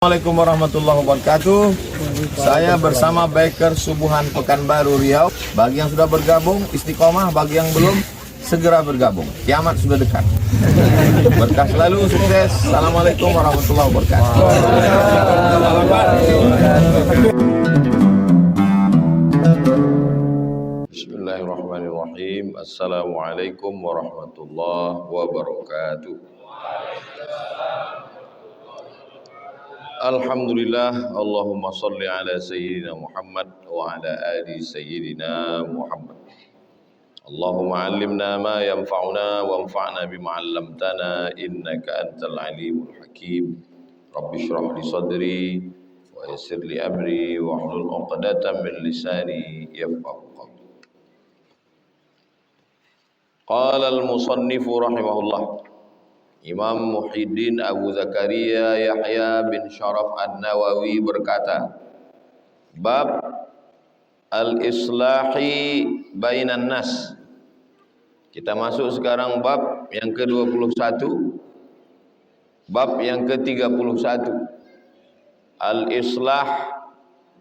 Assalamualaikum warahmatullahi wabarakatuh. Saya bersama Biker Subuhan Pekanbaru Riau. Bagi yang sudah bergabung istiqomah, bagi yang belum segera bergabung. Kiamat sudah dekat. Berkah selalu, sukses. Assalamualaikum warahmatullahi wabarakatuh. Bismillahirrahmanirrahim. Assalamualaikum warahmatullahi wabarakatuh. Alhamdulillah, Allahumma salli ala Sayyidina Muhammad wa ala ali Sayyidina Muhammad. Allahumma allimna ma yanfa'una wa anfa'na bima 'allamtana innaka antal alimul hakim. Rabbi shrah li sadri wa yassir li amri wa hlul 'uqdatam min lisani yafqahu qawli. Qala al-musannifu rahimahullah, Imam Muhyiddin Abu Zakaria Yahya bin Sharaf An-Nawawi berkata, bab al-islahi bainan nas. Kita masuk sekarang bab yang ke-21, bab yang ke-31. Al-islah,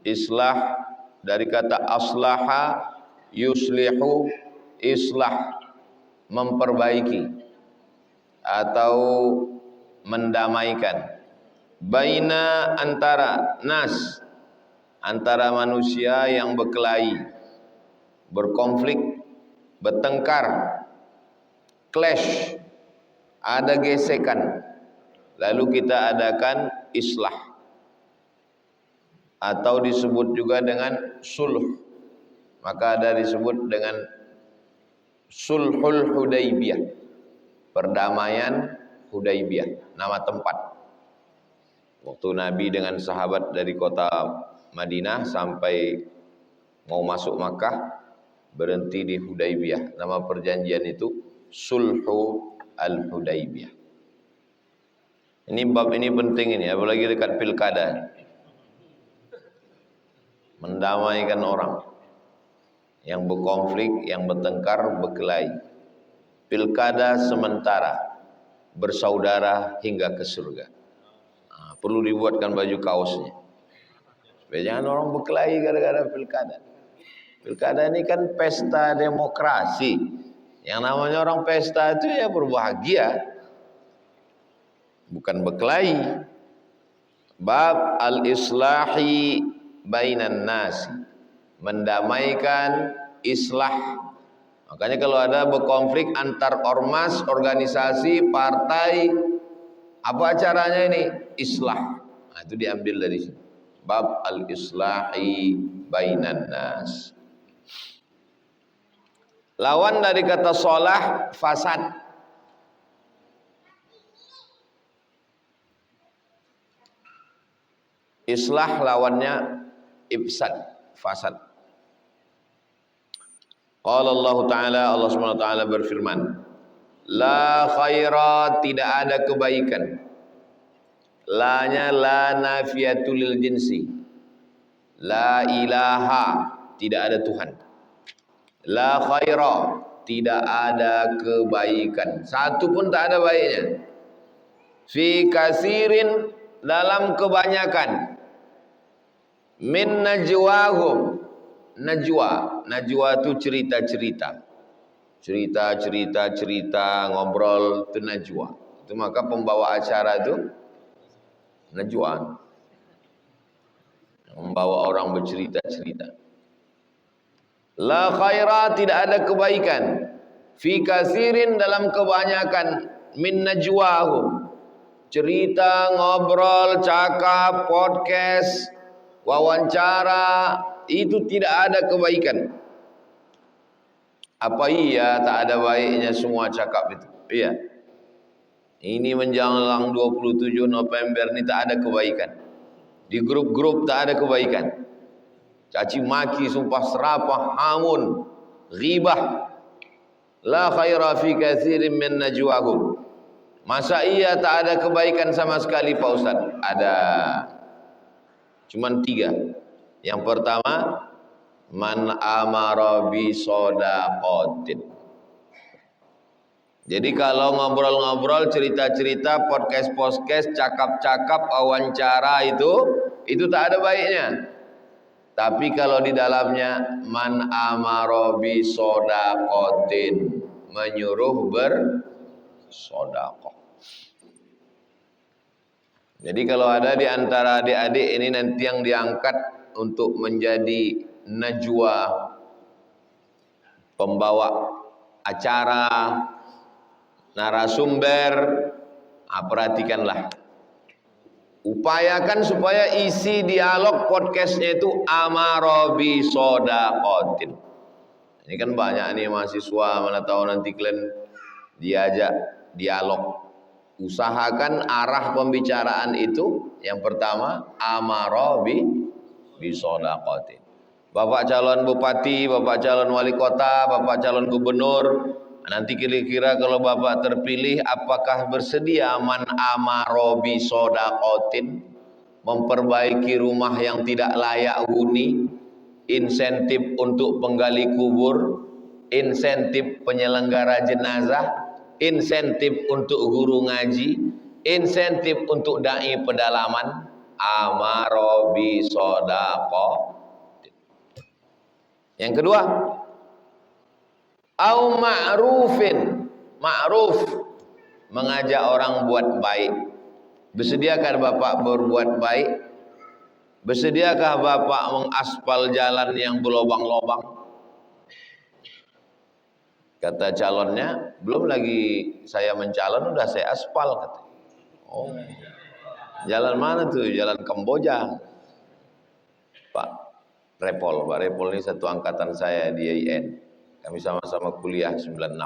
islah dari kata aslaha yuslihu, islah memperbaiki atau mendamaikan, baina antara nas, antara manusia yang berkelahi, berkonflik, bertengkar, clash, ada gesekan, lalu kita adakan islah atau disebut juga dengan sulh. Maka ada disebut dengan sulhul Hudaybiyah, perdamaian Hudaybiyah, nama tempat. Waktu Nabi dengan sahabat dari kota Madinah sampai mau masuk Makkah, berhenti di Hudaybiyah. Nama perjanjian itu Sulhu Al-Hudaybiyah. Ini bab ini penting ini, apalagi dekat pilkada. Mendamaikan orang yang berkonflik, yang bertengkar, berkelahi. Pilkada sementara, bersaudara hingga ke surga. Perlu dibuatkan baju kaosnya, supaya jangan orang berkelahi gara-gara pilkada. Pilkada ini kan pesta demokrasi. Yang namanya orang pesta itu ya berbahagia, bukan berkelahi. Bab al-islahi bainan nasi, mendamaikan, islah. Makanya kalau ada berkonflik antar ormas, organisasi, partai, apa caranya ini? Islah. Nah, itu diambil dari sini. Bab al-islahi bainan nas. Lawan dari kata solah, fasad. Islah lawannya ifsad, fasad. Qala Allah Ta'ala, Allah SWT berfirman, la khaira, tidak ada kebaikan. La-nya la nafiyatul lil jinsi. La ilaha, tidak ada Tuhan. La khaira, tidak ada kebaikan. Satu pun tak ada baiknya. Fi kasirin, dalam kebanyakan. Min najwahum, najwa, najwa itu cerita-cerita, ngobrol, itu najwa. Itu maka pembawa acara itu najwa, membawa orang bercerita-cerita. La khaira, tidak ada kebaikan. Fi kasirin, dalam kebanyakan. Min najwahum, cerita, ngobrol, cakap, podcast, wawancara, itu tidak ada kebaikan. Apa iya tak ada baiknya semua cakap itu? Iya. Ini menjelang 27 November ini tak ada kebaikan. Di grup-grup tak ada kebaikan. Caci maki, sumpah serapah, hamun, ghibah. La khaira fi katsirin min najwahum. Masa iya tak ada kebaikan sama sekali Pak Ustaz? Ada. Cuman 3. Yang pertama, man amara bi shadaqatin. Jadi kalau ngobrol-ngobrol, cerita-cerita, podcast-podcast, cakap-cakap, wawancara itu tak ada baiknya. Tapi kalau di dalamnya man amaro bi sodakotin, menyuruh bersodakoh. Jadi kalau ada di antara adik-adik ini nanti yang diangkat untuk menjadi najwa, pembawa acara, narasumber, perhatikanlah. Upayakan supaya isi dialog podcastnya itu amaro bi sodakotin. Ini kan banyak nih mahasiswa, mana tahu nanti kalian diajak dialog. Usahakan arah pembicaraan itu yang pertama amaro bi sodakotin. Bapak calon bupati, bapak calon wali kota, bapak calon gubernur, nanti kira-kira kalau bapak terpilih apakah bersedia man amaro bi sodakotin, memperbaiki rumah yang tidak layak huni, insentif untuk penggali kubur, insentif penyelenggara jenazah, insentif untuk guru ngaji, insentif untuk dai pedalaman, amaro bi sodakoh. Yang kedua, au ma'rufin, ma'ruf, mengajak orang buat baik. Bersediakah Bapak berbuat baik? Bersediakah Bapak mengaspal jalan yang berlobang-lobang? Kata calonnya, belum lagi saya mencalon udah saya aspal, kata. Oh, jalan mana tuh? Jalan Kamboja. Pak Repol ini satu angkatan saya di IAIN. Kami sama-sama kuliah 96.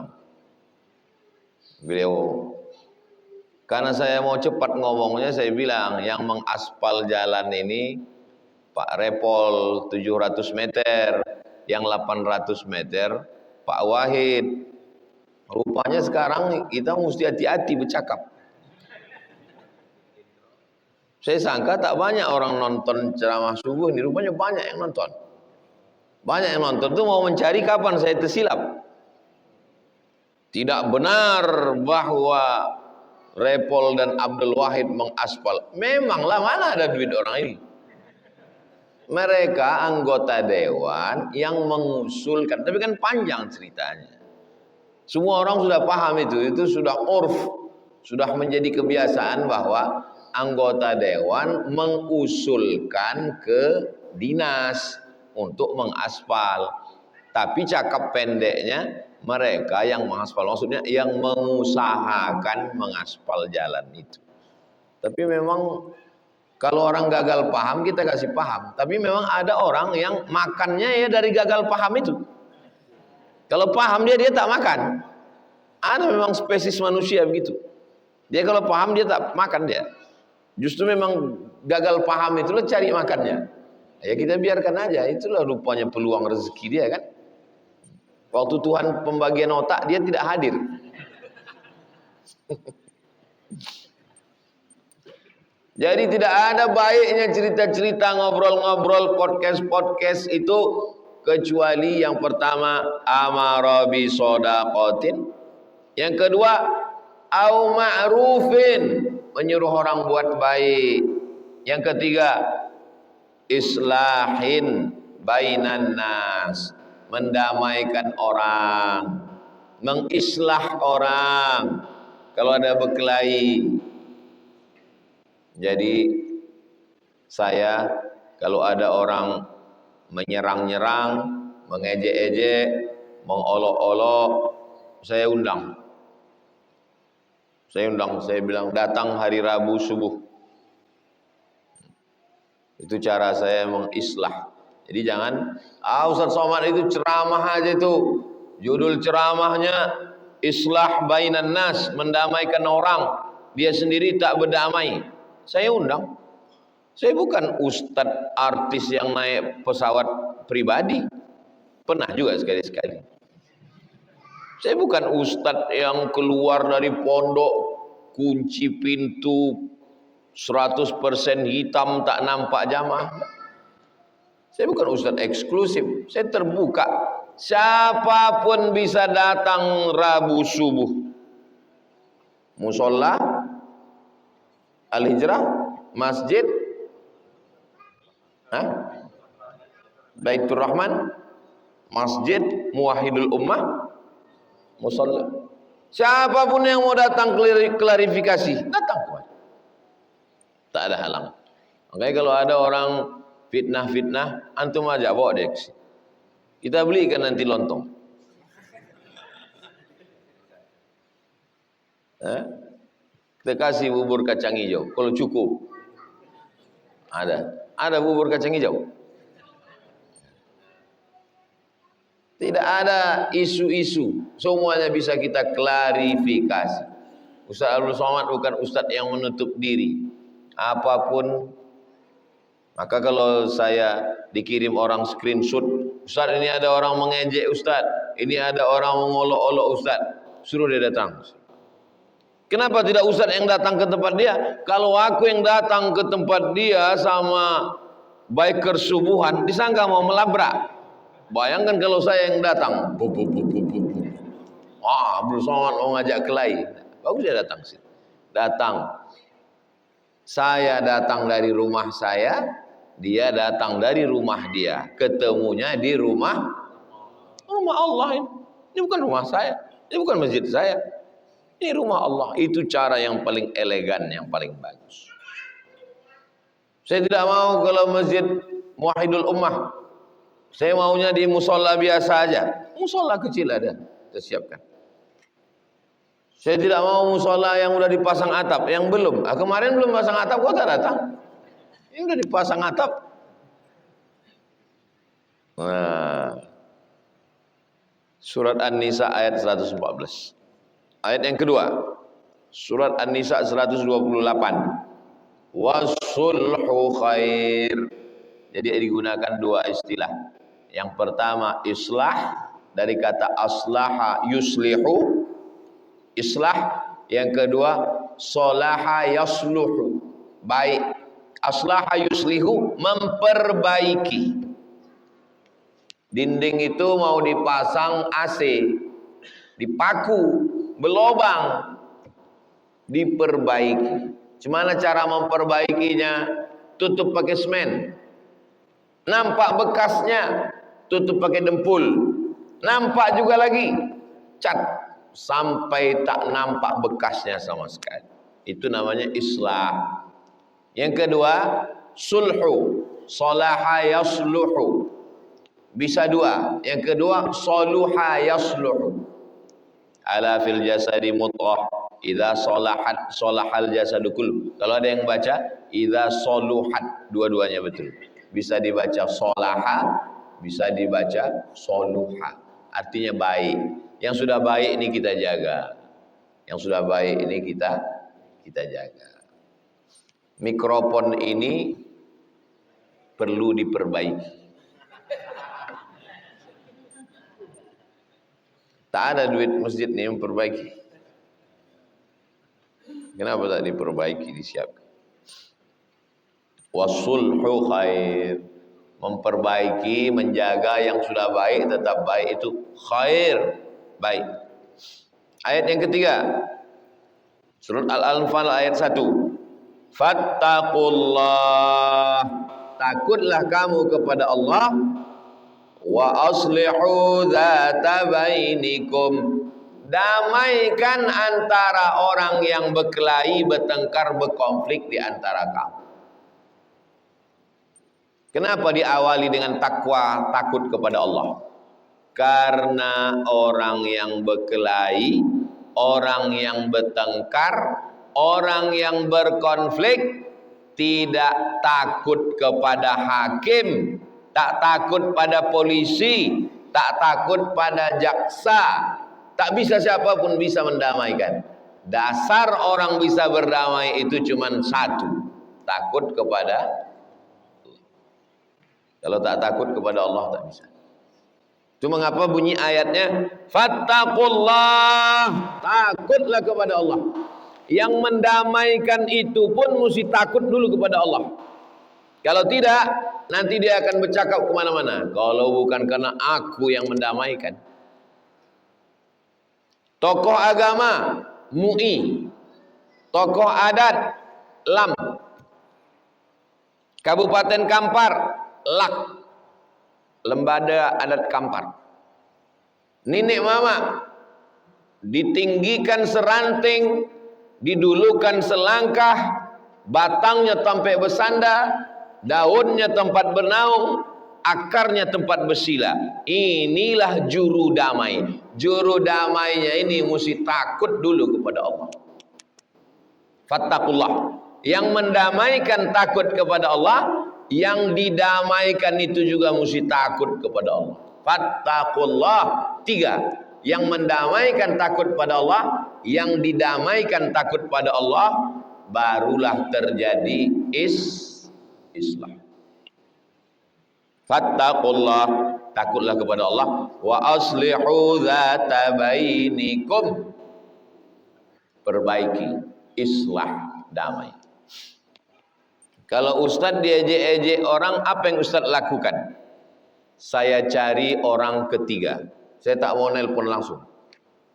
Beliau, karena saya mau cepat ngomongnya, saya bilang yang mengaspal jalan ini Pak Repol 700 meter, yang 800 meter Pak Wahid. Rupanya sekarang kita mesti hati-hati bercakap. Saya sangka tak banyak orang nonton ceramah subuh ini, rupanya banyak yang nonton. Banyak yang nonton itu mau mencari kapan saya tersilap. Tidak benar bahwa Repol dan Abdul Wahid mengaspal. Memanglah, mana ada duit orang ini. Mereka anggota dewan yang mengusulkan, tapi kan panjang ceritanya. Semua orang sudah paham itu sudah urf, sudah menjadi kebiasaan bahwa anggota dewan mengusulkan ke dinas untuk mengaspal. Tapi cakap pendeknya, mereka yang mengaspal, maksudnya yang mengusahakan mengaspal jalan itu. Tapi memang kalau orang gagal paham kita kasih paham. Tapi memang ada orang yang makannya ya dari gagal paham itu. Kalau paham dia tak makan. Ada memang spesies manusia begitu. Dia kalau paham dia tak makan dia. Justru memang gagal paham itulah cari makannya. Ya kita biarkan aja, itulah rupanya peluang rezeki dia kan. Waktu Tuhan pembagian otak dia tidak hadir. Jadi tidak ada baiknya cerita-cerita, ngobrol-ngobrol, podcast-podcast itu kecuali yang pertama amara bi sodakotin, yang kedua au ma'rufin, menyuruh orang buat baik, yang ketiga islahin bainan nas, mendamaikan orang, mengislah orang kalau ada berkelahi. Jadi saya kalau ada orang menyerang-nyerang, mengejek-ejek, mengolok-olok, saya undang. Saya bilang datang hari Rabu subuh. Itu cara saya mengislah. Jadi jangan, Ustaz Somad itu ceramah aja itu. Judul ceramahnya Islah Bainan Nas, mendamaikan orang. Dia sendiri tak berdamai. Saya undang. Saya bukan ustadz artis yang naik pesawat pribadi. Pernah juga sekali-sekali. Saya bukan ustadz yang keluar dari pondok, kunci pintu 100% hitam tak nampak jamaah. Saya bukan ustadz eksklusif. Saya terbuka. Siapapun bisa datang Rabu subuh. musola, Al-Hijrah, masjid, Baitur Rahman, masjid, Muwahhidul Ummah, musola. Siapapun yang mau datang klarifikasi, datang kemari. Tak ada halang. Makanya kalau ada orang fitnah, antum aja bawa dia ke sini. Kita belikan nanti lontong. Kita kasih bubur kacang hijau, kalau cukup. Ada bubur kacang hijau. Tidak ada isu-isu, semuanya bisa kita klarifikasi. Ustaz Abdul Somad bukan ustaz yang menutup diri. Apapun, maka kalau saya dikirim orang screenshot, Ustaz ini ada orang mengejek Ustaz, ini ada orang mengolok-olok Ustaz, suruh dia datang. Kenapa tidak Ustaz yang datang ke tempat dia? Kalau aku yang datang ke tempat dia sama biker subuhan, disangka mau melabrak. Bayangkan kalau saya yang datang, Abdul Somad mau ngajak kelahi, bagus dia datang sini. Datang, saya datang dari rumah saya, dia datang dari rumah dia, ketemunya di rumah Allah ini. Ini bukan rumah saya, ini bukan masjid saya, ini rumah Allah. Itu cara yang paling elegan, yang paling bagus. Saya tidak mau kalau masjid Muwahhidul Ummah. Saya maunya di musola biasa aja. Musola kecil ada, kita siapkan. Saya tidak mau musola yang udah dipasang atap, yang belum. Kemarin belum pasang atap, kok tak datang? Ini udah dipasang atap. Nah, surat An-Nisa ayat 114. Ayat yang kedua, surat An-Nisa 128. Wasulhu khair. Jadi digunakan dua istilah. Yang pertama islah, dari kata aslaha yuslihu, islah. Yang kedua solaha yasluhu, baik. Aslaha yuslihu, memperbaiki. Dinding itu mau dipasang AC, dipaku, berlobang, diperbaiki. Gimana cara memperbaikinya? Tutup pakai semen. Nampak bekasnya, tutup pakai dempul. Nampak juga lagi, cat, sampai tak nampak bekasnya sama sekali. Itu namanya islah. Yang kedua, sulhu, salaha yasluhu. Bisa dua. Yang kedua, saluha yasluhu. Ala fil jasadi mudghah, idza salahat salahal jasadu kullu. Kalau ada yang baca idza saluhat, dua-duanya betul. Bisa dibaca solaha, bisa dibaca soluha. Artinya baik. Yang sudah baik ini kita jaga. Yang sudah baik ini kita jaga. Mikrofon ini perlu diperbaiki. Tak ada duit masjid nih memperbaiki. Kenapa tak diperbaiki, disiapkan? Wasulhu khair, memperbaiki, menjaga yang sudah baik tetap baik, itu khair, baik. Ayat yang ketiga, surat Al-Anfal ayat 1. Fattaqullah, takutlah kamu kepada Allah. Wa aslihu dzata bainikum, damaikan antara orang yang berkelahi, bertengkar, berkonflik di antara kamu. Kenapa diawali dengan takwa, takut kepada Allah? Karena orang yang berkelahi, orang yang bertengkar, orang yang berkonflik tidak takut kepada hakim, tak takut pada polisi, tak takut pada jaksa. Tak bisa siapapun bisa mendamaikan. Dasar orang bisa berdamai itu cuma satu, takut kepada Allah. Kalau tak takut kepada Allah tak bisa. Itu mengapa bunyi ayatnya fattaqullah, takutlah kepada Allah. Yang mendamaikan itu pun mesti takut dulu kepada Allah. Kalau tidak, nanti dia akan bercakap kemana-mana. Kalau bukan karena aku yang mendamaikan. Tokoh agama, MUI, Tokoh adat, lam. Kabupaten Kampar, lak. Lembada adat Kampar. Nenek mama ditinggikan seranting, didulukan selangkah, batangnya sampai bersandar, daunnya tempat bernaung, akarnya tempat bersila. Inilah juru damai. Juru damainya ini mesti takut dulu kepada Allah. Fattaqullah. Yang mendamaikan takut kepada Allah, yang didamaikan itu juga mesti takut kepada Allah. Fattaqullah. 3. Yang mendamaikan takut pada Allah, yang didamaikan takut pada Allah, barulah terjadi Islam. Fattaqullah, takutlah kepada Allah. Wa aslihu dzata bainikum, perbaiki, islah, damai. Kalau ustaz diejek-ejek orang, apa yang ustaz lakukan? Saya cari orang ketiga. Saya tak mau nelpon langsung,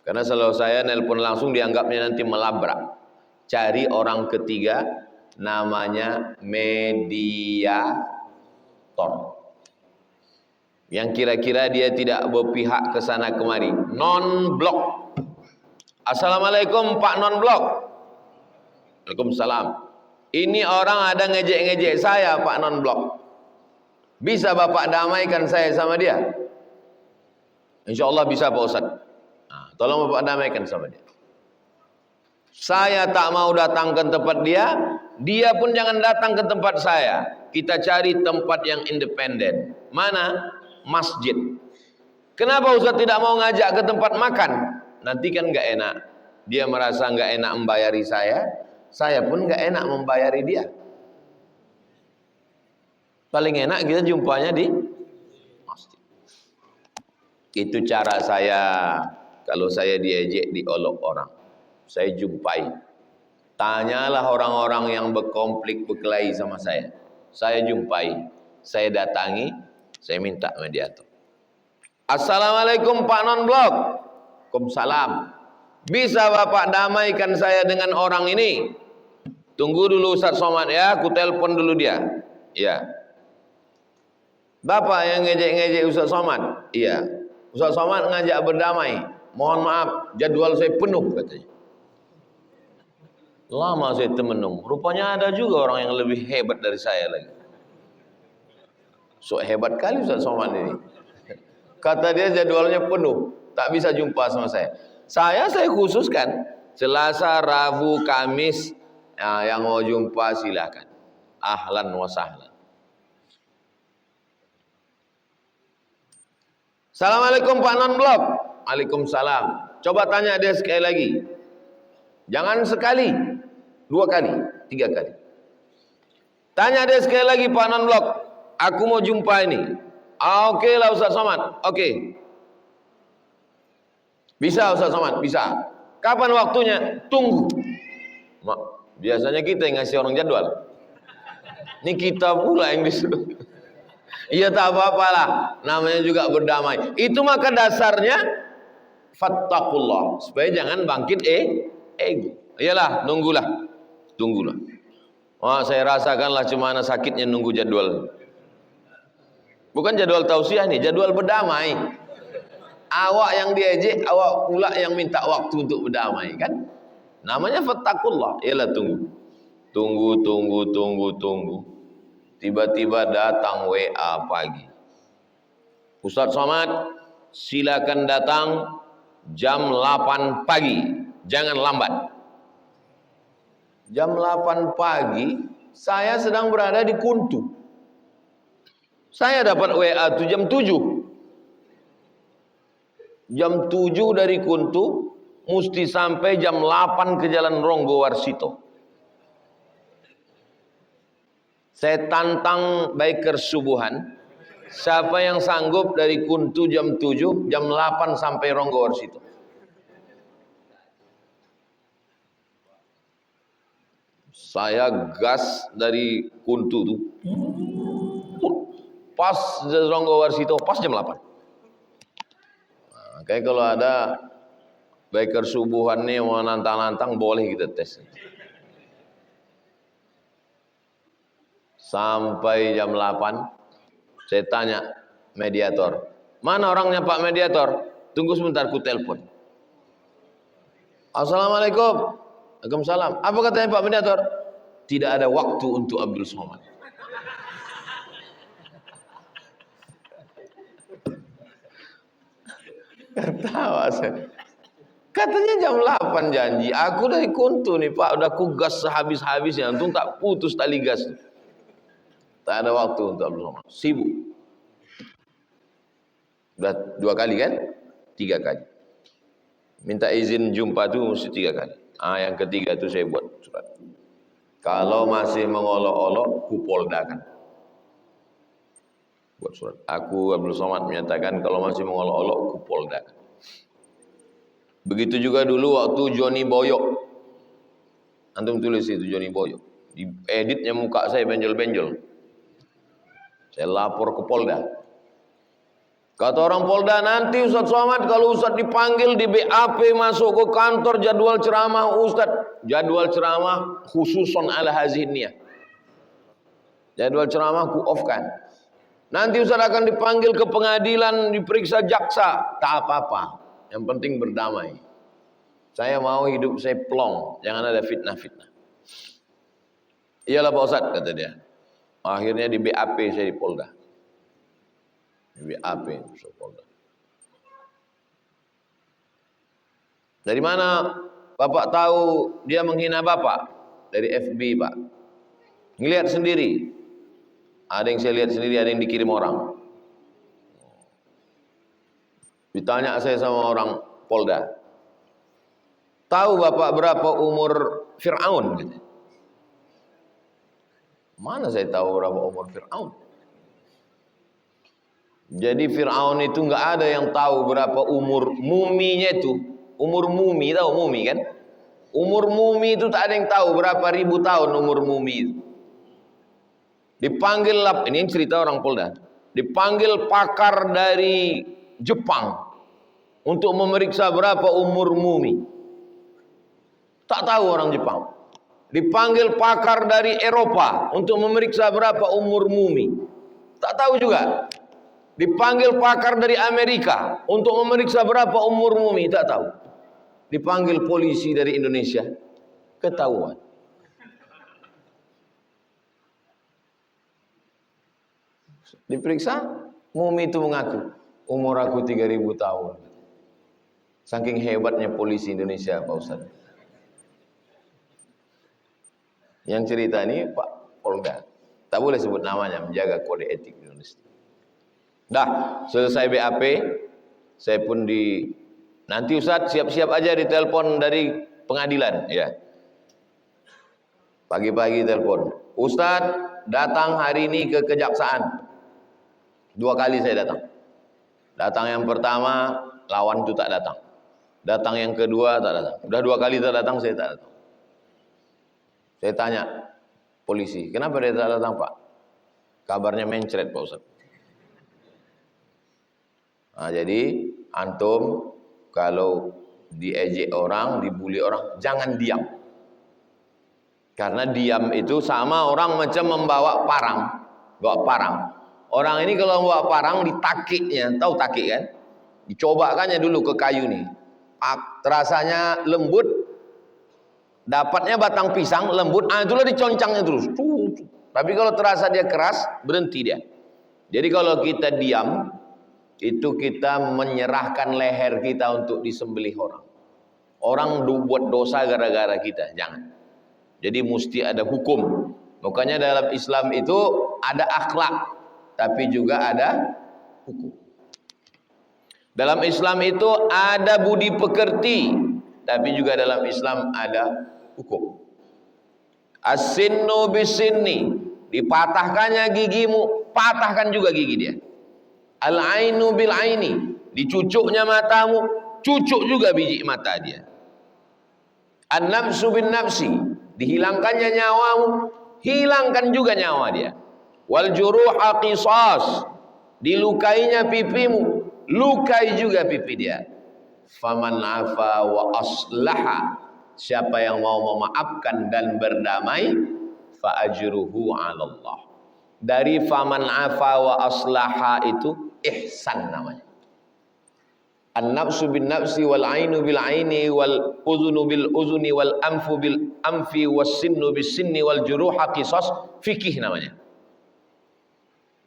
karena kalau saya nelpon langsung dianggapnya nanti melabrak. Cari orang ketiga, namanya mediator, yang kira-kira dia tidak berpihak ke sana kemari. Non-blok. Assalamualaikum Pak non-blok. Waalaikumsalam. Ini orang ada ngejek-ngejek saya Pak non-blok. Bisa Bapak damaikan saya sama dia? Insya Allah bisa Pak Ustaz. Nah, tolong Bapak damaikan sama dia. Saya tak mau datang ke tempat dia, dia pun jangan datang ke tempat saya. Kita cari tempat yang independen. Mana? Masjid. Kenapa Ustaz tidak mau ngajak ke tempat makan? Nanti kan gak enak. Dia merasa gak enak membayari saya pun gak enak membayari dia. Paling enak kita jumpanya di masjid. Itu cara saya kalau saya diejek, diolok orang. Saya jumpai. Tanyalah orang-orang yang berkonflik, berkelahi sama saya. Saya jumpai, saya datangi, saya minta mediator. Assalamualaikum Pak non-blok. Waalaikumsalam. Bisa Bapak damaikan saya dengan orang ini? Tunggu dulu Ustaz Somad ya, aku telepon dulu dia. Ya. Bapak yang ngejek-ngejek Ustaz Somad? Iya. Ustaz Somad ngajak berdamai. Mohon maaf, jadwal saya penuh katanya. Lama saya termenung. Rupanya ada juga orang yang lebih hebat dari saya lagi. So hebat kali Ustaz Somad ini. Kata dia jadwalnya penuh, tak bisa jumpa sama saya. Saya khususkan Selasa, Rabu, Kamis. Nah, yang mau jumpa silakan. Ahlan wa sahlan. Assalamualaikum Pak non-blok. Waalaikumsalam. Coba tanya dia sekali lagi. Jangan sekali, 2 kali, 3 kali. Tanya dia sekali lagi Pak non-blok. Aku mau jumpa ini. Oke lah Ustaz Somad. Oke. Bisa Ustaz Somad, bisa. Kapan waktunya? Tunggu. Biasanya kita yang ngasih orang jadwal. Ini kita pula yang disuruh. Iya tak apa-apa lah. Namanya juga berdamai. Itu maka dasarnya fattaqullah. Supaya jangan bangkit ego. Iyalah, nunggulah. Oh, saya rasakanlah cuma sakitnya nunggu jadwal. Bukan jadwal tausiah nih, jadwal berdamai. Awak yang diejek, awak pula yang minta waktu untuk berdamai kan? Namanya fattaqullah. Iyalah tunggu. Tiba-tiba datang WA pagi. Ustaz Somad, silakan datang jam 8 pagi. Jangan lambat. Jam 8 pagi, saya sedang berada di Kuntu. Saya dapat WA itu jam 7. Jam 7 dari Kuntu, mesti sampai jam 8 ke Jalan Ronggo Warsito. Saya tantang biker subuhan. Siapa yang sanggup dari Kuntu jam 7, jam 8 sampai Ronggo Warsito? Saya gas dari Kuntu tuh. Pas Ronggo Warsito, pas jam 8. Nah, kayak kalau ada biker subuhan nih mau nantang-nantang boleh kita tes. Sampai jam 8, saya tanya mediator, mana orangnya Pak Mediator? Tunggu sebentar, ku telepon. Assalamualaikum. Waalaikumsalam. Apa katanya Pak Mediator? Tidak ada waktu untuk Abdul Somad. Ketawa saya. Katanya jam 8 janji. Aku dari Kuntu nih Pak, udah ku gas sehabis-habisnya. Untung tak putus tali gas. Tak ada waktu untuk Abdul Somad. Sibuk. Udah 2 kali kan? 3 kali. Minta izin jumpa tuh mesti 3 kali. Yang ketiga itu saya buat surat. Kalau masih mengolok-olok, kupoldakan. Buat surat. Aku Abdul Somad menyatakan kalau masih mengolok-olok, kupoldakan. Begitu juga dulu waktu Johnny Boyok. Antum tulis itu Johnny Boyok. Di editnya muka saya benjol-benjol. Saya lapor ke Polda. Kata orang Polda, nanti Ustaz Somad kalau Ustaz dipanggil di BAP masuk ke kantor jadwal ceramah Ustaz. Jadwal ceramah khususon ala haziniyah. Jadwal ceramah ku off-kan. Nanti Ustaz akan dipanggil ke pengadilan, diperiksa jaksa. Tak apa-apa. Yang penting berdamai. Saya mau hidup saya plong. Jangan ada fitnah-fitnah. Iyalah Pak Ustaz, kata dia. Akhirnya di BAP saya di Polda. BAP Polda. Dari mana Bapak tahu dia menghina Bapak? Dari FB Pak. Ngelihat sendiri. Ada yang saya lihat sendiri, ada yang dikirim orang. Ditanya saya sama orang Polda. Tahu Bapak berapa umur Fir'aun? Mana saya tahu berapa umur Fir'aun? Jadi Fir'aun itu nggak ada yang tahu berapa umur muminya itu. Umur mumi, tahu mumi kan? Umur mumi itu tak ada yang tahu berapa ribu tahun umur mumi itu. Dipanggil, ini yang cerita orang Polda. Dipanggil pakar dari Jepang untuk memeriksa berapa umur mumi. Tak tahu orang Jepang. Dipanggil pakar dari Eropa untuk memeriksa berapa umur mumi. Tak tahu juga. Dipanggil pakar dari Amerika untuk memeriksa berapa umur mumi, tak tahu. Dipanggil polisi dari Indonesia, ketahuan. Diperiksa, mumi itu mengaku, umur aku 3000 tahun. Saking hebatnya polisi Indonesia, Pak Ustaz. Yang cerita ini Pak Polda. Tak boleh sebut namanya, menjaga kode etik Indonesia. Dah, selesai BAP, saya pun nanti Ustaz siap-siap aja ditelepon dari pengadilan, ya. Pagi-pagi telepon, Ustaz datang hari ini ke kejaksaan. 2 kali saya datang. Datang yang pertama, lawan itu tak datang. Datang yang kedua tak datang. Udah 2 kali tak datang, saya tak datang. Saya tanya polisi, kenapa dia tak datang Pak? Kabarnya mencret Pak Ustaz. Nah, jadi antum kalau diejek orang, dibully orang, jangan diam. Karena diam itu sama orang macam membawa parang. Bawa parang. Orang ini kalau membawa parang ditakiknya, tahu takik kan? Dicobakannya dulu ke kayu nih. Rasanya lembut, dapatnya batang pisang lembut, itulah diconcangnya terus. Tapi kalau terasa dia keras, berhenti dia. Jadi kalau kita diam, itu kita menyerahkan leher kita untuk disembelih orang. Orang buat dosa gara-gara kita, jangan. Jadi mesti ada hukum. Makanya dalam Islam itu ada akhlak, tapi juga ada hukum. Dalam Islam itu ada budi pekerti, tapi juga dalam Islam ada hukum. As-sinnu bis-sinni, dipatahkannya gigimu, patahkan juga gigi dia. Al-ainu bil aini, dicucuknya matamu, cucuk juga biji mata dia. An-nafsu bin nafsi, dihilangkannya nyawamu, hilangkan juga nyawa dia. Wal juruha qisas, dilukainya pipimu, lukai juga pipi dia. Faman afa wa aslaha, siapa yang mau memaafkan dan berdamai, fa ajruhu 'ala Allah, Dari faman afa wa aslaha itu ihsan namanya. An-nafsu bin nafsi wal ainu bil aini wal uzunu bil uzuni wal anfu bil anfi was sinnu bis sinni wal juruha qisas, fikih namanya.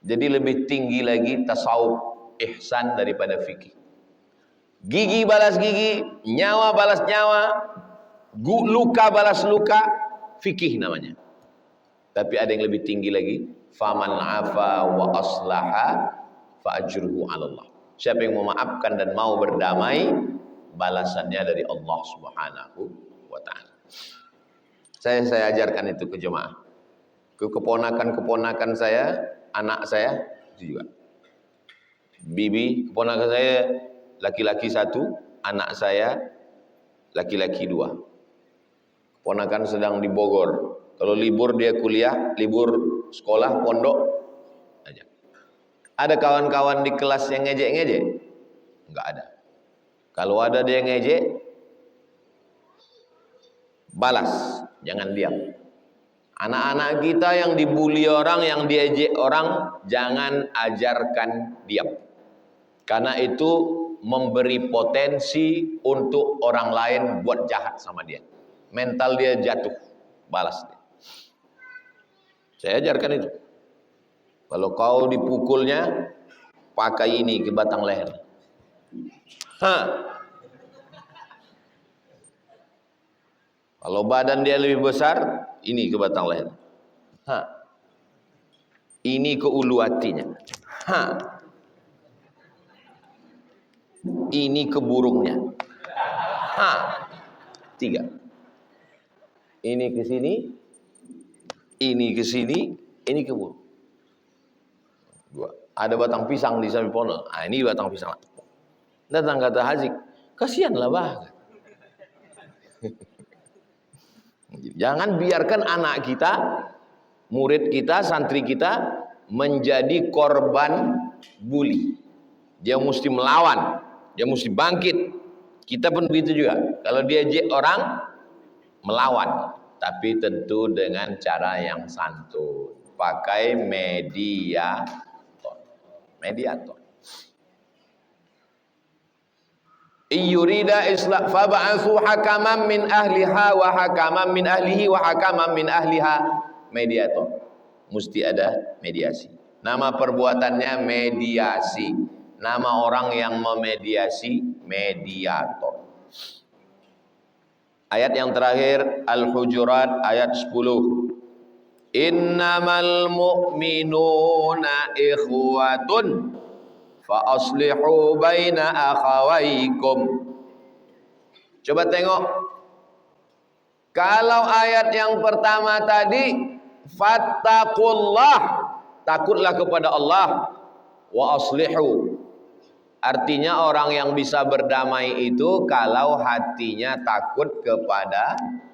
Jadi lebih tinggi lagi tasawuf ihsan daripada fikih. Gigi balas gigi, nyawa balas nyawa, luka balas luka, fikih namanya. Tapi ada yang lebih tinggi lagi, faman afa wa aslaha fa ajruhu 'ala Allah. Siapa yang memaafkan dan mau berdamai, balasannya dari Allah Subhanahu wa taala. Saya ajarkan itu ke jemaah. Ke keponakan-keponakan saya, anak saya itu juga. Bibi, keponakan saya laki-laki 1, anak saya laki-laki 2. Keponakan sedang di Bogor. Kalau libur dia kuliah, libur sekolah, pondok aja. Ada kawan-kawan di kelas yang ngejek-ngejek? Enggak ada. Kalau ada dia ngejek, balas, jangan diam. Anak-anak kita yang dibully orang, yang diejek orang, jangan ajarkan diam. Karena itu memberi potensi untuk orang lain buat jahat sama dia. Mental dia jatuh, balas dia. Saya ajarkan itu. Kalau kau dipukulnya, pakai ini ke batang leher. Kalau badan dia lebih besar, ini ke batang leher. Ini ke ulu hatinya. Ini ke burungnya. 3. Ini ke sini, ini ke sini, ini ke burung. 2. Ada batang pisang di samping pohon. Ini batang pisang. Datang kata Haji, kasihanlah bah. Jangan biarkan anak kita, murid kita, santri kita menjadi korban bully. Dia mesti melawan, dia mesti bangkit. Kita pun begitu juga. Kalau dia jek orang, melawan, tapi tentu dengan cara yang santun. Pakai mediator. Iyurida islah fab'atsu hakaman min ahliha wa hakaman min ahlihi wa hakaman min ahliha. Mediator. Mesti ada mediasi. Nama perbuatannya mediasi. Nama orang yang memediasi mediator. Ayat yang terakhir Al-Hujurat ayat 10. Innamal mu'minuna ikhwatun fa aslihu baina akhawaykum. Coba tengok. Kalau ayat yang pertama tadi fattaqullah, takutlah kepada Allah, wa aslihu. Artinya orang yang bisa berdamai itu kalau hatinya takut kepada Allah.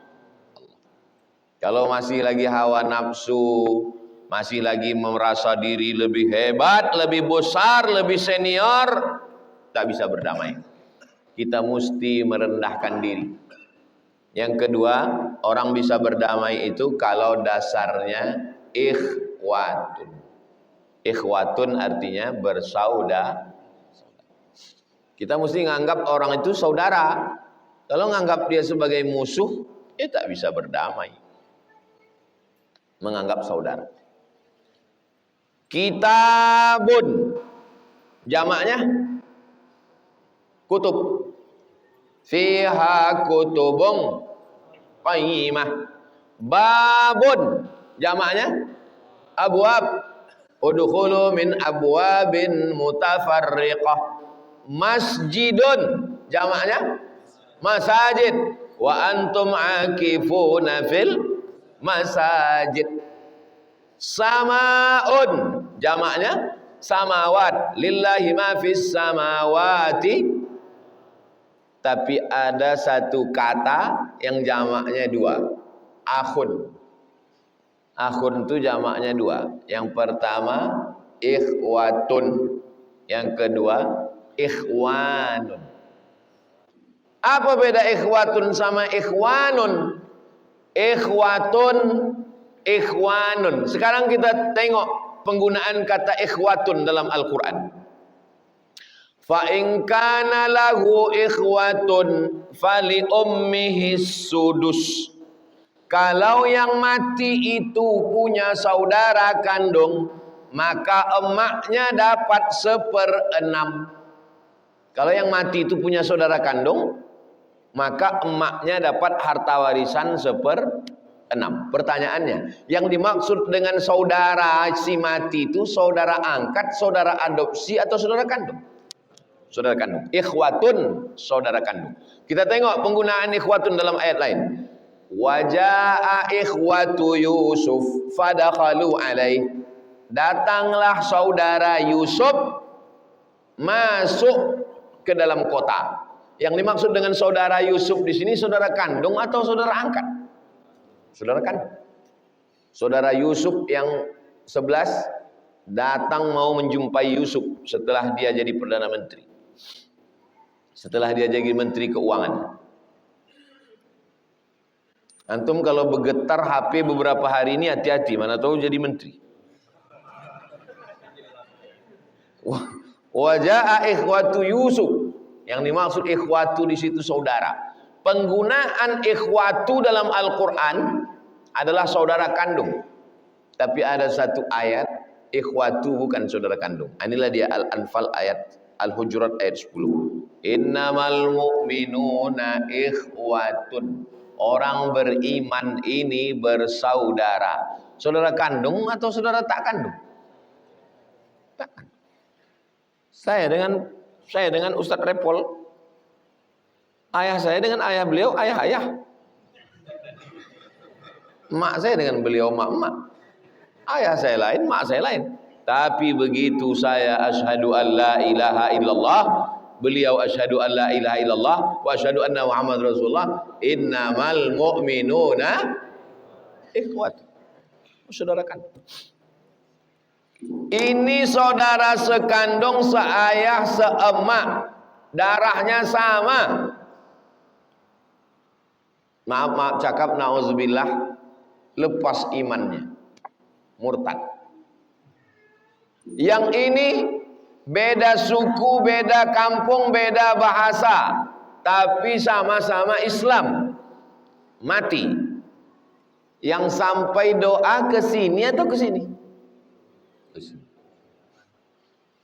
Kalau masih lagi hawa nafsu, masih lagi merasa diri lebih hebat, lebih besar, lebih senior, tak bisa berdamai. Kita mesti merendahkan diri. Yang kedua, orang bisa berdamai itu kalau dasarnya ikhwatun. Ikhwatun artinya bersaudara. Kita mesti menganggap orang itu saudara. Kalau menganggap dia sebagai musuh, dia tak bisa berdamai. Menganggap saudara. Kitabun, jamaknya kutub. Fiha kutubun qayyimah. Babun, jamaknya abwab. Udkhulu min abwabin mutafarriqah. Masjidun, jamaknya masajid. Wa antum akifuna fil masajid. Samaun, jamaknya samawat. Lillahi ma fis samawati. Tapi ada satu kata yang jamaknya 2. Akhun. Akhun itu jamaknya 2. Yang pertama ikhwatun, yang kedua ikhwanun. Apa beda ikhwatun sama ikhwanun? Ikhwatun, ikhwanun. Sekarang kita tengok penggunaan kata ikhwatun dalam Al-Quran. Fa in kana lahu ikhwatun fali ummihi sudus. Kalau yang mati itu punya saudara kandung, maka emaknya dapat 1/6. Kalau yang mati itu punya saudara kandung, maka emaknya dapat harta warisan 1/6. Pertanyaannya, yang dimaksud dengan saudara si mati itu saudara angkat, saudara adopsi, atau saudara kandung? Saudara kandung. Ikhwatun, saudara kandung. Kita tengok penggunaan ikhwatun dalam ayat lain. Waja'a ikhwatu Yusuf fadakhalu alaih. Datanglah saudara Yusuf masuk ke dalam kota. Yang dimaksud dengan saudara Yusuf di sini saudara kandung atau saudara angkat? Saudara kandung. Saudara Yusuf yang 11 datang mau menjumpai Yusuf setelah dia jadi Perdana Menteri. Setelah dia jadi Menteri Keuangan. Antum kalau bergetar HP beberapa hari ini hati-hati, mana tahu jadi menteri. Waja'a ikhwatu Yusuf. Yang dimaksud ikhwatu di situ saudara. Penggunaan ikhwatu dalam Al-Quran adalah saudara kandung. Tapi ada satu ayat ikhwatu bukan saudara kandung. Inilah dia Al-Anfal ayat Al-Hujurat ayat 10. Innamal mu'minuna ikhwatun. Orang beriman ini bersaudara. Saudara kandung atau saudara tak kandung? Tak kandung. Saya dengan Ustadz Repol, ayah saya dengan ayah beliau, ayah. Mak saya dengan beliau, mak. Ayah saya lain, mak saya lain. Tapi begitu saya asyhadu an la ilaha illallah, beliau asyhadu an la ilaha illallah wa asyhadu anna Muhammad Rasulullah, innamal mu'minuna ikhwat. Saudara kan. Ini saudara sekandung, seayah, seemak, darahnya sama. Maaf cakap, nauzubillah, lepas imannya, murtad. Yang ini beda suku, beda kampung, beda bahasa, tapi sama-sama Islam. Mati. Yang sampai doa ke sini atau ke sini?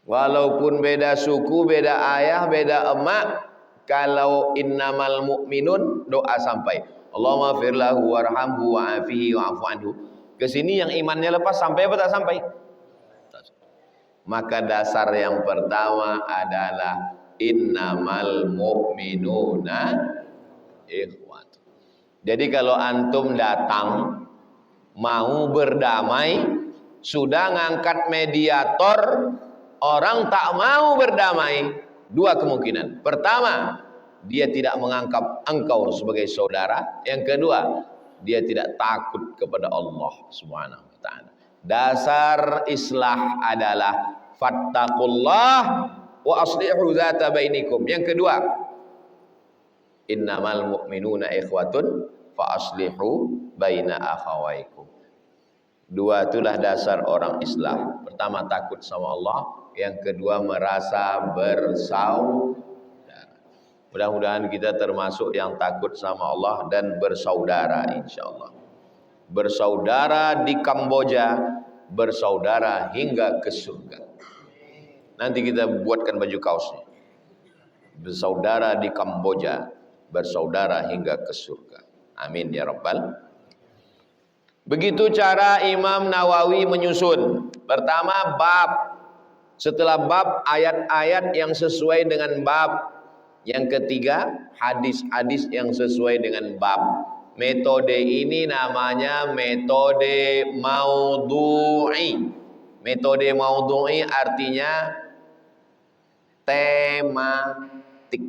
Walaupun beda suku, beda ayah, beda emak, kalau innamal mu'minun doa sampai. Allahumma firlahu warhamhu wa'afihi wa'afu anhu. Ke sini yang imannya lepas sampai apa tak sampai? Maka dasar yang pertama adalah innamal mu'minuna ikhwat. Jadi kalau antum datang mau berdamai, sudah ngangkat mediator, orang tak mau berdamai, dua kemungkinan. Pertama, dia tidak menganggap engkau sebagai saudara. Yang kedua, dia tidak takut kepada Allah Subhanahu wa taala. Dasar islah adalah fattaqullah wa aslihu dzata bainikum. Yang kedua, innamal mu'minuna ikhwatun fa aslihu baina akhawaikum. Dua itulah dasar orang Islam. Pertama, takut sama Allah. Yang kedua, merasa bersaudara. Mudah-mudahan kita termasuk yang takut sama Allah dan bersaudara, insyaallah. Bersaudara di Kamboja, bersaudara hingga ke surga. Nanti kita buatkan baju kaosnya. Bersaudara di Kamboja, bersaudara hingga ke surga. Amin ya rabbal. Begitu cara Imam Nawawi menyusun. Pertama, bab. Setelah bab, ayat-ayat yang sesuai dengan bab. Yang ketiga, hadis-hadis yang sesuai dengan bab. Metode ini namanya metode maudhu'i. Metode maudhu'i artinya tematik.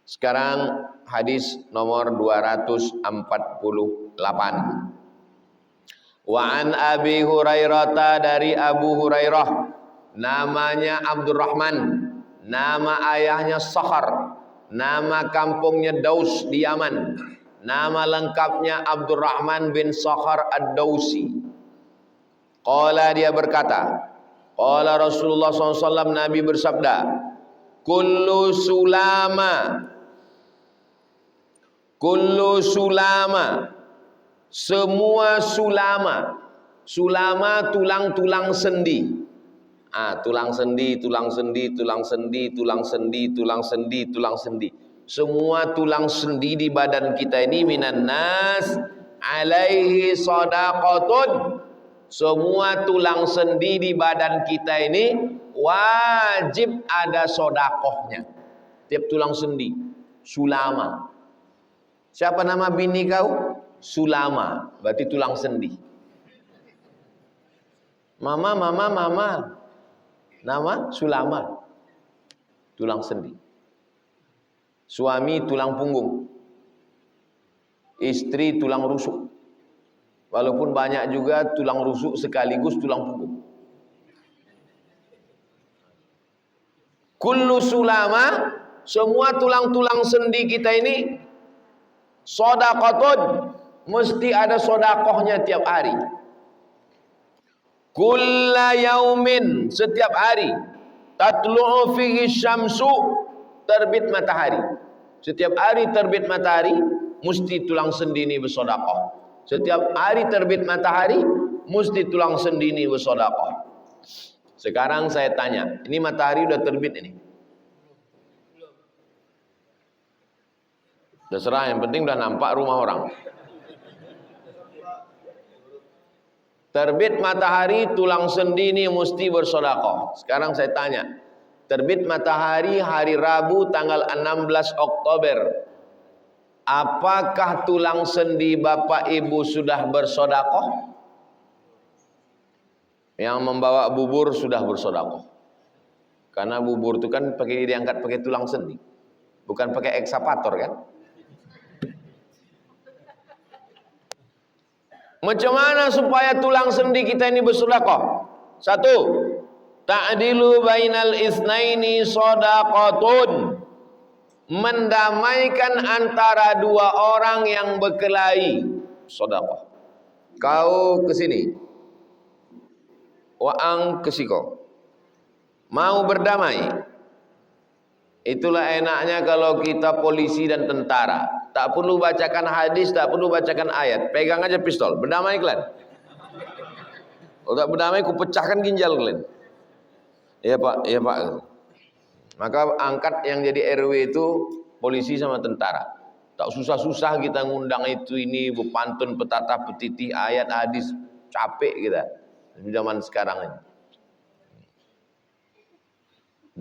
Sekarang hadis nomor 248. Wa an Abi Hurairah, dari Abu Hurairah, namanya Abdurrahman, nama ayahnya Sakhar, nama kampungnya Daus di Yaman, nama lengkapnya Abdurrahman bin Sakhar Ad-Dausi. Qala, dia berkata, qala Rasulullah SAW, Nabi bersabda, kullu sulama, semua sulama. Sulama tulang-tulang sendi. Tulang sendi. Semua tulang sendi di badan kita ini, minan nas alaihi shadaqatun. Semua tulang sendi di badan kita ini wajib ada sodakohnya. Tiap tulang sendi. Sulama. Siapa nama bini kau? Sulama. Berarti tulang sendi. Mama. Nama Sulama. Tulang sendi. Suami tulang punggung. Istri tulang rusuk. Walaupun banyak juga tulang rusuk sekaligus tulang punggung. Kullu sulama, semua tulang-tulang sendi kita ini shadaqatun, mesti ada sodakohnya tiap hari. Kulla yaumin, setiap hari. Tatlu'u fihi syamsu, terbit matahari. Setiap hari terbit matahari, mesti tulang sendi ini bersodakoh. Setiap hari terbit matahari, mesti tulang sendi ini bersodakoh. Sekarang saya tanya, ini matahari udah terbit ini? Terserah, yang penting udah nampak rumah orang. Terbit matahari, tulang sendi ini mesti bersodakoh. Sekarang saya tanya, terbit matahari hari Rabu tanggal 16 Oktober. Apakah tulang sendi bapak ibu sudah bersodakoh? Yang membawa bubur sudah bersodakoh. Karena bubur itu kan diangkat pakai tulang sendi, bukan pakai ekskavator kan? Macam mana supaya tulang sendi kita ini bersodakoh? Satu, ta'dilu bainal isnaini shadaqatun. Mendamaikan antara dua orang yang berkelahi, sedekah. Kau ke sini, waang ke siko, mau berdamai. Itulah enaknya kalau kita polisi dan tentara. Tak perlu bacakan hadis, tak perlu bacakan ayat. Pegang aja pistol, berdamai kalian. Kalau tak berdamai, ku pecahkan ginjal kalian. Iya pak, iya pak. Maka angkat yang jadi RW itu polisi sama tentara. Tak susah-susah kita ngundang itu ini, berpantun, petata, petiti, ayat, hadis. Capek kita di zaman sekarang ini.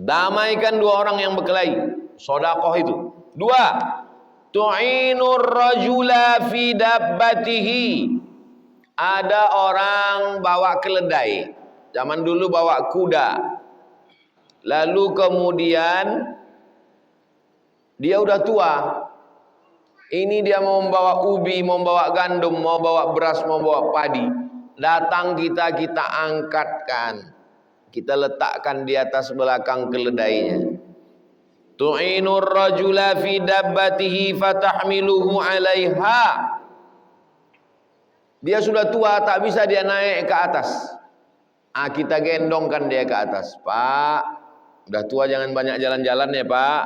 Damaikan dua orang yang berkelahi, sedekah itu. Dua, tu'inur rajula fi dabbatihi. Ada orang bawa keledai. Zaman dulu bawa kuda. Lalu kemudian dia udah tua. Ini dia mau membawa ubi, mau membawa gandum, mau bawa beras, mau bawa padi. Datang kita angkatkan. Kita letakkan di atas belakang keledainya. Tu'inur rajula fi dabbatihi fatahmiluhu 'alaiha. Dia sudah tua, tak bisa dia naik ke atas. Kita gendongkan dia ke atas. Pak, udah tua jangan banyak jalan-jalan ya pak.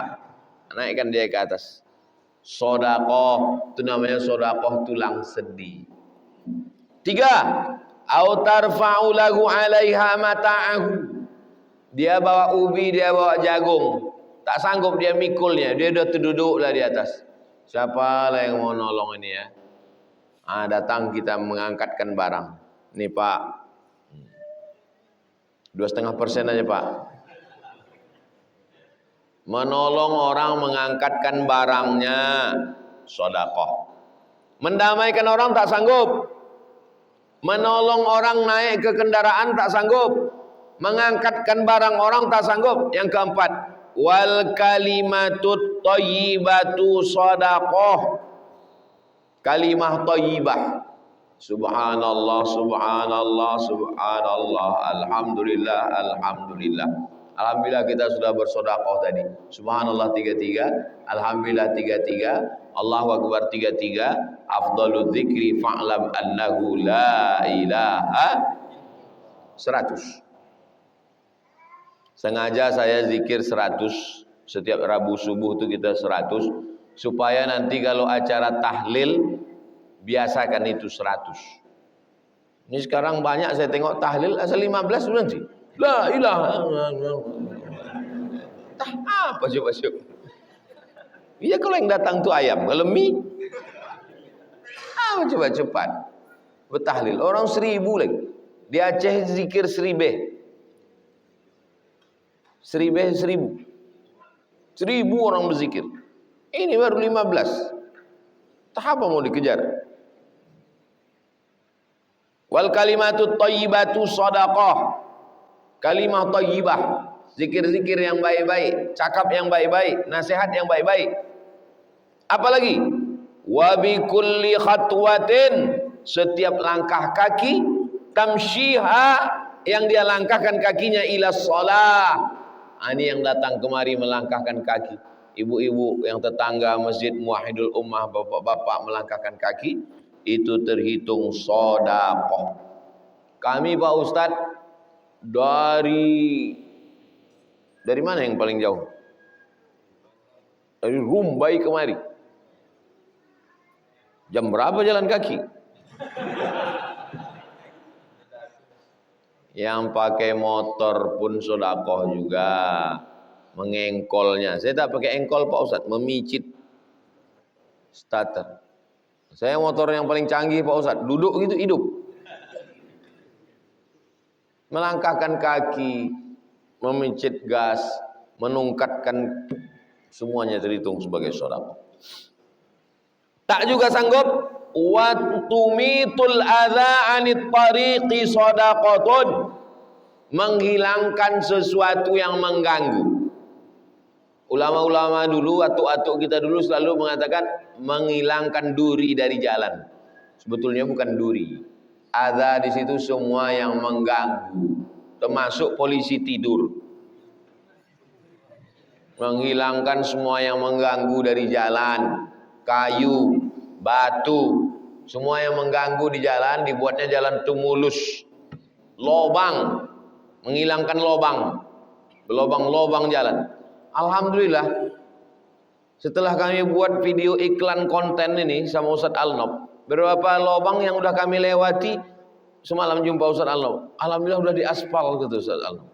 Naikkan dia ke atas. Sedekah, itu namanya sedekah tulang sendi. Tiga, au tarfa'u lahu 'alaiha mata'ahu. Dia bawa ubi, dia bawa jagung. Tak sanggup dia mikulnya, dia udah terduduklah di atas. Siapa lah yang mau nolong ini ya? Datang kita mengangkatkan barang. Nih pak, 2,5% aja pak. Menolong orang mengangkatkan barangnya, sedekah. Mendamaikan orang tak sanggup. Menolong orang naik ke kendaraan tak sanggup. Mengangkatkan barang orang tak sanggup. Yang keempat, wal kalimatut thayyibatu sedekah. Kalimah thayyibah. Subhanallah, subhanallah, subhanallah, alhamdulillah, alhamdulillah. Alhamdulillah kita sudah bersedekah tadi. Subhanallah 33, alhamdulillah 33, Allahu akbar 33, afdhalul dzikri fa'lam annahu la ilaha. 100. Sengaja saya zikir 100. Setiap Rabu subuh itu kita 100. Supaya nanti kalau acara tahlil, biasakan itu 100. Ini sekarang banyak saya tengok tahlil asal 15 bulan sih. La ilaha. Tah apa coba. Iya kalau yang datang tuh ayam, kalau mie coba cepat bertahlil. Orang 1000 lagi. Di Aceh zikir 1000. 1000 orang berzikir. Ini baru 15. Tak apa mau dikejar. Wal kalimatut thayyibatu shadaqah. Kalimah thayyibah, zikir-zikir yang baik-baik, cakap yang baik-baik, nasihat yang baik-baik. Apalagi? Wa bi kulli khatwatin, setiap langkah kaki, tamshiha, yang dia langkahkan kakinya ila shalah. Ini yang datang kemari melangkahkan kaki. Ibu-ibu yang tetangga Masjid Muwahhidul Ummah, bapak-bapak melangkahkan kaki, itu terhitung sedekah. Kami Pak Ustadz dari mana yang paling jauh? Dari Rumbai kemari. Jam berapa jalan kaki? Yang pakai motor pun sedekah juga, mengengkolnya. Saya tak pakai engkol Pak Ustadz, memicit starter. Saya motor yang paling canggih Pak Ustadz, duduk gitu hidup. Melangkahkan kaki, memicit gas, menungkatkan, semuanya terhitung sebagai sedekah. Tak juga sanggup, wa tumitul adza anit tariqi shadaqatun, menghilangkan sesuatu yang mengganggu. Ulama-ulama dulu, atuk-atuk kita dulu selalu mengatakan menghilangkan duri dari jalan. Sebetulnya bukan duri. Adza di situ semua yang mengganggu, termasuk polisi tidur. Menghilangkan semua yang mengganggu dari jalan, kayu, batu, semua yang mengganggu di jalan, dibuatnya jalan itu mulus. Lobang, menghilangkan lobang, lobang-lobang jalan. Alhamdulillah, setelah kami buat video iklan konten ini sama Ustadz Alnob, beberapa lobang yang udah kami lewati, semalam jumpa Ustadz Alnob, alhamdulillah udah diaspal gitu Ustadz Alnob.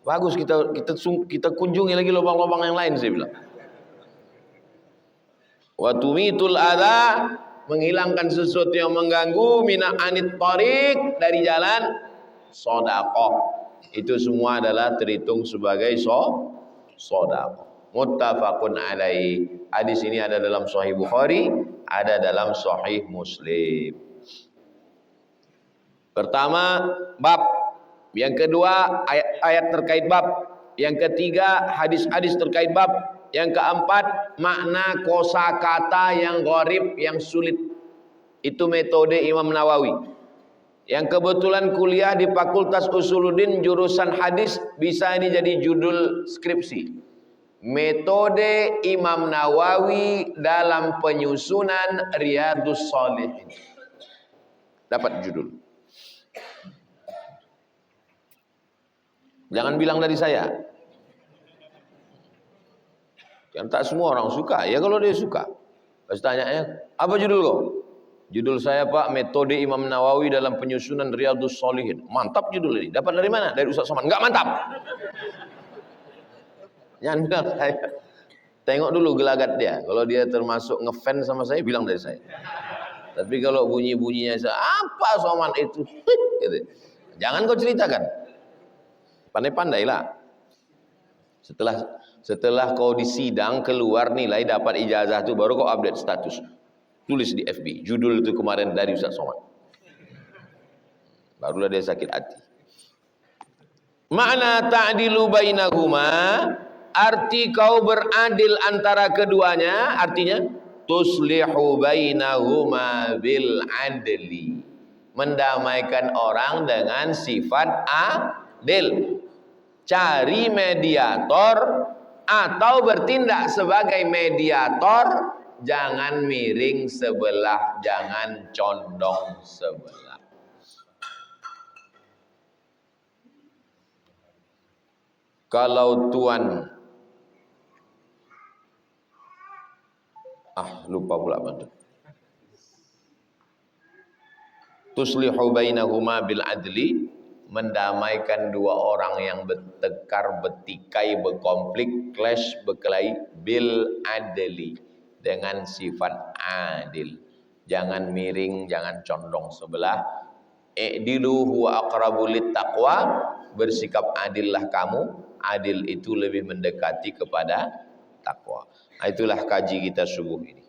Bagus, kita kunjungi lagi lobang-lobang yang lain, saya bilang. Wa tumitul adza, menghilangkan sesuatu yang mengganggu, mina anit tariq, dari jalan, sedekah. Itu semua adalah terhitung sebagai sedekah. Muttafaqun alaih. Hadis ini ada dalam Sahih Bukhari, ada dalam Sahih Muslim. Pertama, bab. Yang kedua, ayat-ayat terkait bab. Yang ketiga, hadis-hadis terkait bab. Yang keempat, makna kosakata yang gharib, yang sulit. Itu metode Imam Nawawi. Yang kebetulan kuliah di Fakultas Usuluddin jurusan hadis, bisa ini jadi judul skripsi. Metode Imam Nawawi dalam penyusunan Riyadhus Shalihin. Dapat judul. Jangan bilang dari saya. Yang tak semua orang suka. Ya kalau dia suka. Pas tanya, apa judul kau? Judul saya Pak, metode Imam Nawawi dalam penyusunan Riyadhus Shalihin. Mantap judul ini. Dapat dari mana? Dari Ustaz Somad. Enggak mantap. Jangan bilang saya. Tengok dulu gelagat dia. Kalau dia termasuk ngefans sama saya, bilang dari saya. Tapi kalau bunyi-bunyinya apa Somad itu? Gitu. Jangan kau ceritakan. Pandai-pandailah. Setelah kau disidang keluar nilai dapat ijazah itu baru kau update status. Tulis di FB. Judul itu kemarin dari Ustaz Somad. Barulah dia sakit hati. Makna ta'dilu bainahuma, arti kau beradil antara keduanya, artinya tuslihu bainahuma bil adli, mendamaikan orang dengan sifat adil. Cari mediator atau bertindak sebagai mediator, jangan miring sebelah, jangan condong sebelah. Kalau tuan lupa pula bantu. Tuslihu bainahuma bil adli, mendamaikan dua orang yang bertengkar, bertikai, berkonflik, clash, berkelahi bil adli, dengan sifat adil. Jangan miring, jangan condong sebelah. I'dilu huwa aqrabu lit taqwa, bersikap adillah kamu. Adil itu lebih mendekati kepada takwa. Itulah kaji kita subuh ini.